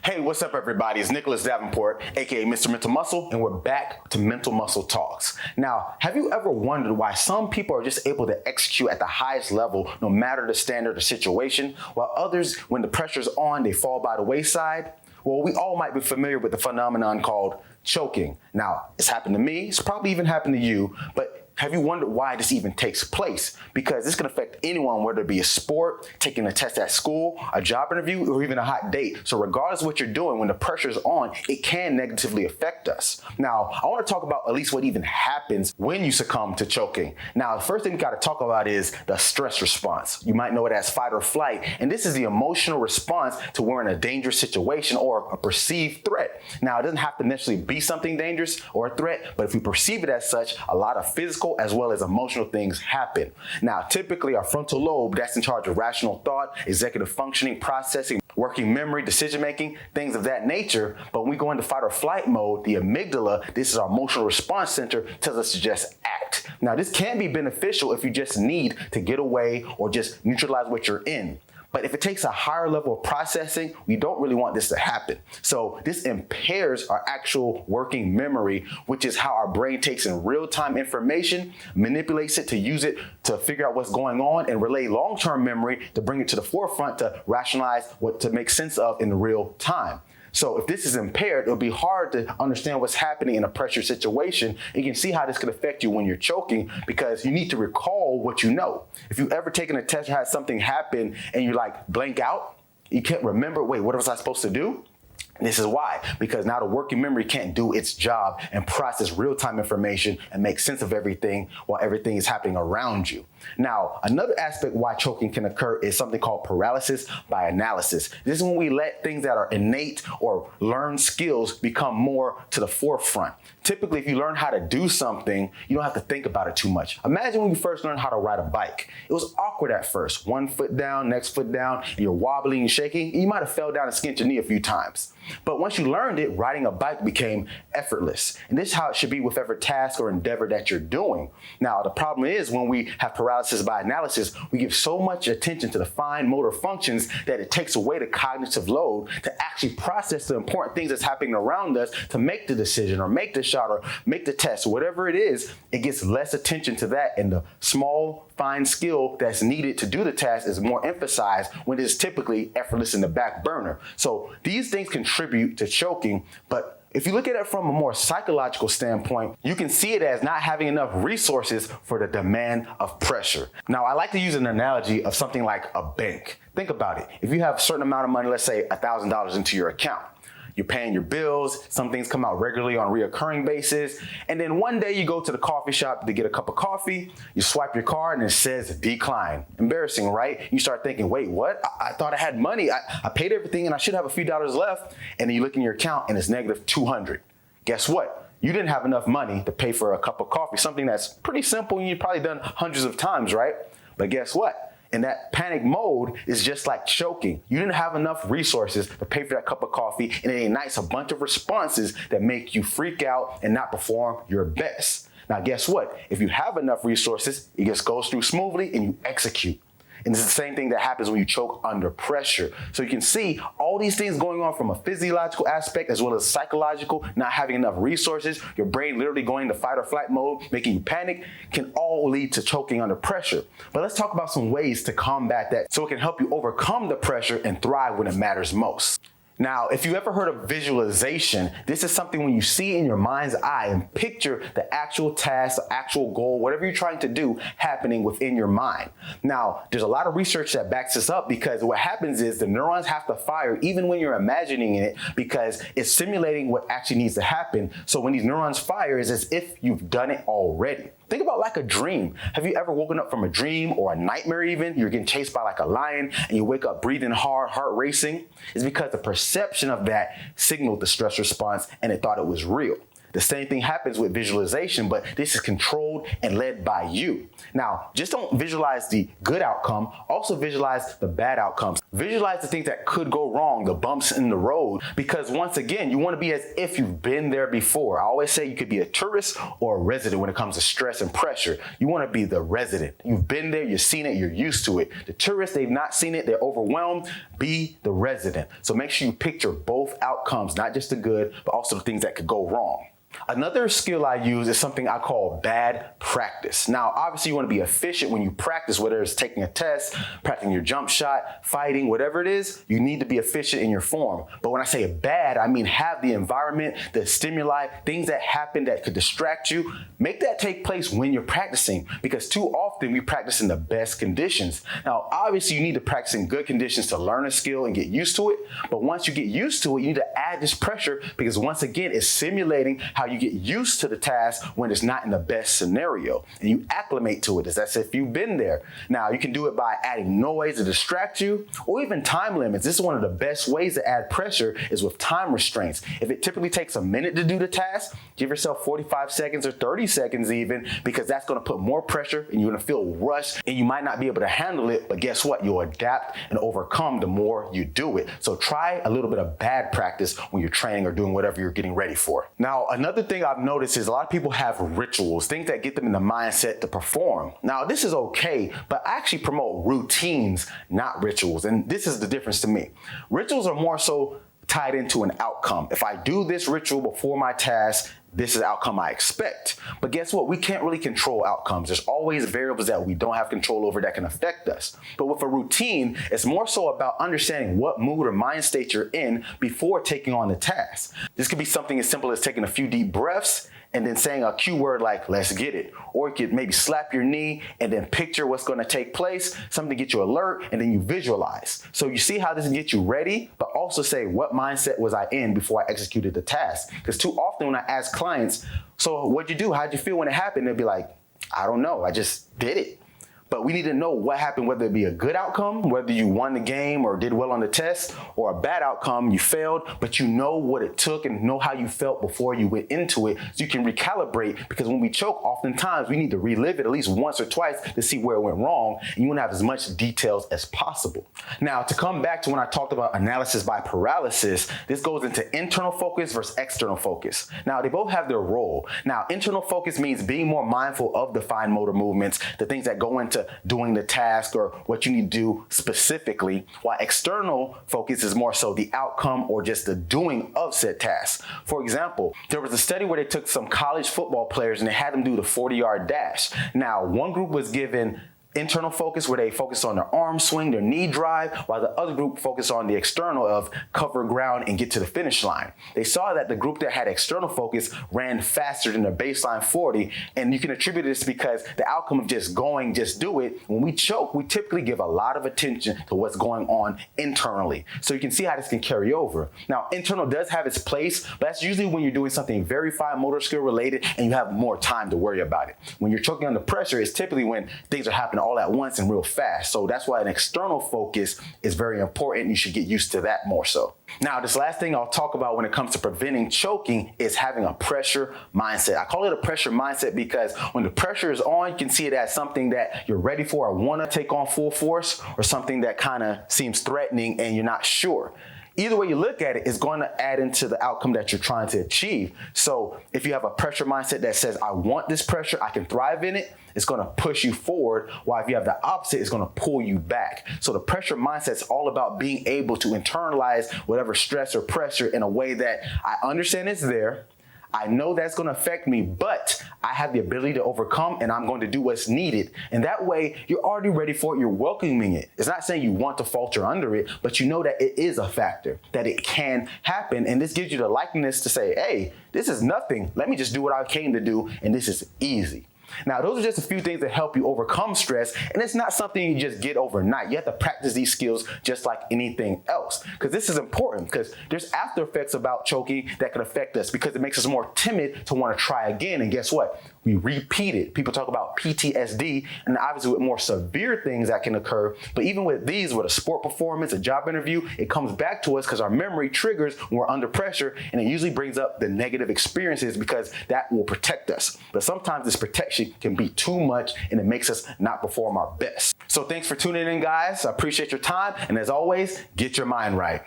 Hey, what's up everybody? It's Nicholas Davenport, aka Mr. Mental Muscle, and we're back to Mental Muscle Talks. Now, have you ever wondered why some people are just able to execute at the highest level no matter the standard or situation, while others, when the pressure's on, they fall by the wayside? Well, we all might be familiar with the phenomenon called choking. Now, it's happened to me, it's probably even happened to you, but have you wondered why this even takes place? Because this can affect anyone, whether it be a sport, taking a test at school, a job interview, or even a hot date. So regardless of what you're doing, when the pressure's on, it can negatively affect us. Now, I want to talk about at least what even happens when you succumb to choking. Now, the first thing we got to talk about is the stress response. You might know it as fight or flight, and this is the emotional response to when we're in a dangerous situation or a perceived threat. Now, it doesn't have to necessarily be something dangerous or a threat, but if we perceive it as such, a lot of physical as well as emotional things happen. Now, typically our frontal lobe, that's in charge of rational thought, executive functioning, processing, working memory, decision-making, things of that nature. But when we go into fight or flight mode, the amygdala, this is our emotional response center, tells us to just act. Now, this can be beneficial if you just need to get away or just neutralize what you're in. But if it takes a higher level of processing, we don't really want this to happen. So this impairs our actual working memory, which is how our brain takes in real-time information, manipulates it to use it to figure out what's going on, and relay long-term memory to bring it to the forefront to rationalize what to make sense of in real time. So if this is impaired, it'll be hard to understand what's happening in a pressure situation. You can see how this can affect you when you're choking, because you need to recall what you know. If you've ever taken a test or had something happen and you blank out, you can't remember, wait, what was I supposed to do? This is why, because now the working memory can't do its job and process real-time information and make sense of everything while everything is happening around you. Now, another aspect why choking can occur is something called paralysis by analysis. This is when we let things that are innate or learned skills become more to the forefront. Typically, if you learn how to do something, you don't have to think about it too much. Imagine when you first learned how to ride a bike. It was awkward at first. One foot down, next foot down, and you're wobbling and shaking. You might have fell down and skinned your knee a few times. But once you learned it, riding a bike became effortless. And this is how it should be with every task or endeavor that you're doing. Now, the problem is when we have paralysis by analysis, we give so much attention to the fine motor functions that it takes away the cognitive load to actually process the important things that's happening around us to make the decision or make the shot or make the test, whatever it is. It gets less attention to that, and the small, fine skill that's needed to do the task is more emphasized when it is typically effortless in the back burner. So these things contribute to choking, but if you look at it from a more psychological standpoint, you can see it as not having enough resources for the demand of pressure. Now, I like to use an analogy of something like a bank. Think about it. If you have a certain amount of money, let's say $1,000 into your account, you're paying your bills, some things come out regularly on a reoccurring basis, and then one day you go to the coffee shop to get a cup of coffee, you swipe your card and it says decline. Embarrassing, right? You start thinking, wait, what? I thought I had money. I paid everything and I should have a few dollars left. And then you look in your account and it's negative 200. Guess what? You didn't have enough money to pay for a cup of coffee, something that's pretty simple and you've probably done hundreds of times, right? But guess what? And that panic mode is just like choking. You didn't have enough resources to pay for that cup of coffee, and it ignites a bunch of responses that make you freak out and not perform your best. Now, guess what? If you have enough resources, it just goes through smoothly and you execute. And it's the same thing that happens when you choke under pressure. So you can see all these things going on from a physiological aspect as well as psychological, not having enough resources, your brain literally going into fight or flight mode, making you panic, can all lead to choking under pressure. But let's talk about some ways to combat that so it can help you overcome the pressure and thrive when it matters most. Now, if you ever heard of visualization, this is something when you see in your mind's eye and picture the actual task, the actual goal, whatever you're trying to do happening within your mind. Now, there's a lot of research that backs this up, because what happens is the neurons have to fire even when you're imagining it, because it's simulating what actually needs to happen. So when these neurons fire, it's as if you've done it already. Think about like a dream. Have you ever woken up from a dream or a nightmare even? You're getting chased by like a lion and you wake up breathing hard, heart racing. It's because the perception of that signaled the stress response and it thought it was real. The same thing happens with visualization, but this is controlled and led by you. Now, just don't visualize the good outcome, also visualize the bad outcomes. Visualize the things that could go wrong, the bumps in the road, because once again, you want to be as if you've been there before. I always say you could be a tourist or a resident when it comes to stress and pressure. You want to be the resident. You've been there, you've seen it, you're used to it. The tourists, they've not seen it, they're overwhelmed. Be the resident. So make sure you picture both outcomes, not just the good, but also the things that could go wrong. Another skill I use is something I call bad practice. Now, obviously you want to be efficient when you practice, whether it's taking a test, practicing your jump shot, fighting, whatever it is, you need to be efficient in your form. But when I say bad, I mean have the environment, the stimuli, things that happen that could distract you, make that take place when you're practicing, because too often we practice in the best conditions. Now, obviously you need to practice in good conditions to learn a skill and get used to it. But once you get used to it, you need to add this pressure, because once again, it's simulating how you get used to the task when it's not in the best scenario, and you acclimate to it as if you've been there. Now, you can do it by adding noise to distract you, or even time limits. This is one of the best ways to add pressure, is with time restraints. If it typically takes a minute to do the task, give yourself 45 seconds or 30 seconds even, because that's going to put more pressure and you're going to feel rushed and you might not be able to handle it. But guess what? You'll adapt and overcome the more you do it. So try a little bit of bad practice when you're training or doing whatever you're getting ready for. Now, another thing I've noticed is a lot of people have rituals, things that get them in the mindset to perform. Now, this is okay, but I actually promote routines, not rituals. And this is the difference to me. Rituals are more so tied into an outcome. If I do this ritual before my task, this is the outcome I expect. But guess what? We can't really control outcomes. There's always variables that we don't have control over that can affect us. But with a routine, it's more so about understanding what mood or mind state you're in before taking on the task. This could be something as simple as taking a few deep breaths and then saying a cue word like, let's get it. Or you could maybe slap your knee and then picture what's going to take place, something to get you alert, and then you visualize. So you see how this can get you ready, but also say, what mindset was I in before I executed the task? Because too often when I ask clients, so what'd you do? How'd you feel when it happened? They'll be like, I don't know, I just did it. But we need to know what happened, whether it be a good outcome, whether you won the game or did well on the test, or a bad outcome, you failed, but you know what it took and know how you felt before you went into it, so you can recalibrate. Because when we choke, oftentimes we need to relive it at least once or twice to see where it went wrong, and you want to have as much details as possible. Now, to come back to when I talked about analysis by paralysis, this goes into internal focus versus external focus. Now, they both have their role. Now, internal focus means being more mindful of the fine motor movements, the things that go into doing the task or what you need to do specifically, while external focus is more so the outcome or just the doing of said task. For example, there was a study where they took some college football players and they had them do the 40-yard dash. Now, one group was given internal focus, where they focus on their arm swing, their knee drive, while the other group focused on the external of cover ground and get to the finish line. They saw that the group that had external focus ran faster than their baseline 40, and you can attribute this because the outcome of just going, just do it. When we choke, we typically give a lot of attention to what's going on internally. So you can see how this can carry over. Now, internal does have its place, but that's usually when you're doing something very fine motor skill related and you have more time to worry about it. When you're choking under pressure, it's typically when things are happening all at once and real fast. So that's why an external focus is very important. You should get used to that more so. Now, this last thing I'll talk about when it comes to preventing choking is having a pressure mindset. I call it a pressure mindset because when the pressure is on, you can see it as something that you're ready for or want to take on full force, or something that kind of seems threatening and you're not sure. Either way you look at it, it's going to add into the outcome that you're trying to achieve. So if you have a pressure mindset that says, I want this pressure, I can thrive in it, it's going to push you forward. While if you have the opposite, it's going to pull you back. So the pressure mindset is all about being able to internalize whatever stress or pressure in a way that I understand it's there. I know that's going to affect me, but I have the ability to overcome, and I'm going to do what's needed. And that way, you're already ready for it. You're welcoming it. It's not saying you want to falter under it, but you know that it is a factor, that it can happen. And this gives you the likeness to say, hey, this is nothing. Let me just do what I came to do, and this is easy. Now, those are just a few things that help you overcome stress, and it's not something you just get overnight. You have to practice these skills just like anything else, because this is important, because there's after effects about choking that can affect us because it makes us more timid to want to try again. And guess what? We repeat it. People talk about PTSD, and obviously with more severe things that can occur. But even with these, with a sport performance, a job interview, it comes back to us because our memory triggers when we're under pressure, and it usually brings up the negative experiences because that will protect us. But sometimes this protection can be too much, and it makes us not perform our best. So thanks for tuning in, guys. I appreciate your time. And as always, get your mind right.